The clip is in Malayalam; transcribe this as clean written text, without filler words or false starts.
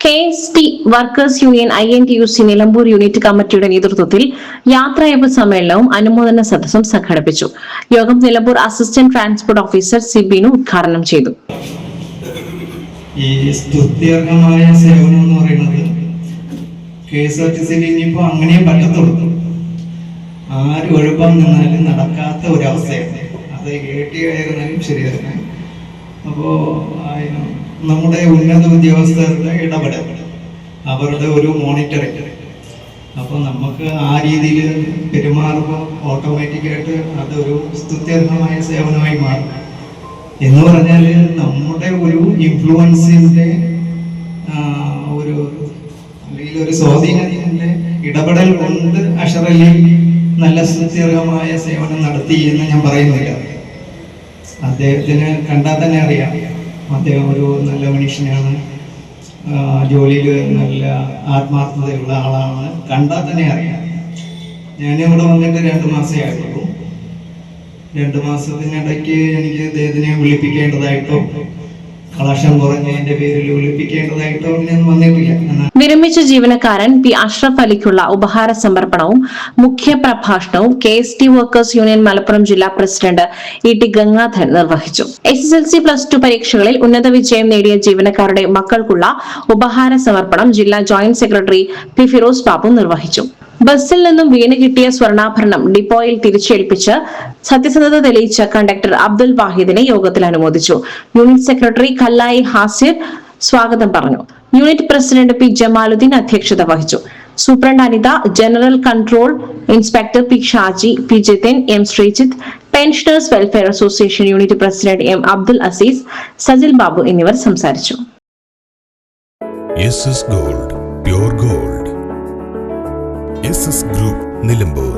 KST workers union INTUC Nilambur unit കമ്മിറ്റിയുടെ നേതൃത്വത്തിൽ യാത്രയയപ്പ് സമ്മേളനവും അനുമോദന സദസ്സും സംഘടിപ്പിച്ചു. യോഗം നിലമ്പൂർ അസിസ്റ്റന്റ് ട്രാൻസ്പോർട്ട് ഓഫീസർ സിബിനു ഉദ്ഘാടനം ചെയ്തു. ഈ സ്തുത്യർഹമായ സേവനം എന്ന് പറയുന്നത് KSRTCയിൽ ഇനിയിപ്പോൾ അങ്ങനെയും പറ്റത്തുള്ളൂ. ആര് ഒഴുപ്പം നിന്നാലും നടക്കാത്ത ഒരവസ്ഥയാണ്. അത് AT ആയിരുന്നാലും ശരിയായിരുന്നു. അപ്പോൾ നമ്മുടെ ഉന്നത ഉദ്യോഗസ്ഥരുടെ ഇടപെടൽ, അവരുടെ ഒരു മോണിറ്ററിങ്, അപ്പോൾ നമുക്ക് ആ രീതിയിൽ പെരുമാറുമ്പോൾ ഓട്ടോമാറ്റിക്കായിട്ട് അതൊരു സ്തുത്യർഹമായ സേവനമായി മാറും. എന്ന് പറഞ്ഞാൽ നമ്മുടെ ഒരു ഇൻഫ്ലുവൻസിൻ്റെ അല്ലെങ്കിൽ ഒരു സ്വാധീനത്തിൻ്റെ ഇടപെടൽ കൊണ്ട് അഷറലി നല്ല സ്തുത്യർഹമായ സേവനം നടത്തി എന്ന് ഞാൻ പറയുന്നില്ല. അദ്ദേഹത്തിന് കണ്ടാൽ തന്നെ അറിയാം, അദ്ദേഹം ഒരു നല്ല മനുഷ്യനാണ്, ജോലിയിൽ നല്ല ആത്മാർത്ഥതയുള്ള ആളാണ്, കണ്ടാൽ തന്നെ അറിയാം. ഞാനിവിടെ വന്നിട്ട് 2 മാസമേ ആയിട്ടുള്ളൂ. 2 മാസത്തിനിടയ്ക്ക് എനിക്ക് അദ്ദേഹത്തിനെ വിളിപ്പിക്കേണ്ടതായിട്ടോ കളക്ഷൻ കുറഞ്ഞതിന്റെ പേരിൽ വിളിപ്പിക്കേണ്ടതായിട്ടോ അങ്ങനെയൊന്നും വന്നിട്ടില്ല. വിരമിച്ച ജീവനക്കാരൻ P. അഷ്റഫ് അലിക്കുള്ള ഉപഹാര സമർപ്പണവും മുഖ്യ പ്രഭാഷണവും KST വർക്കേഴ്സ് യൂണിയൻ മലപ്പുറം ജില്ലാ പ്രസിഡന്റ് ET ഗംഗാധരൻ നിർവഹിച്ചു. SSLC +2 പരീക്ഷകളിൽ ഉന്നത വിജയം നേടിയ ജീവനക്കാരുടെ മക്കൾക്കുള്ള ഉപഹാര സമർപ്പണം ജില്ലാ joint secretary P. Firoz Babu നിർവഹിച്ചു. ബസ്സിൽ നിന്നും വീണ് കിട്ടിയ സ്വർണ്ണാഭരണം ഡിപ്പോയിൽ തിരിച്ചേൽപ്പിച്ച് സത്യസന്ധത തെളിയിച്ച കണ്ടക്ടർ അബ്ദുൽ വാഹിദിനെ യോഗത്തിൽ അനുമോദിച്ചു. യൂണിറ്റ് സെക്രട്ടറി കല്ലായി ഹാസിർ സ്വാഗതം പറഞ്ഞു. Unit president P. ജമാലുദ്ദീൻ അധ്യക്ഷത വഹിച്ചു. Superintendent Anitha, general control inspector P. Shaji, P. Jithin, M. Sreejith, pensioners welfare association unit president M. Abdul Azeez, Sajil Babu എന്നിവർ സംസാരിച്ചു. SS Gold, Pure Gold. SS Group, Nilambur.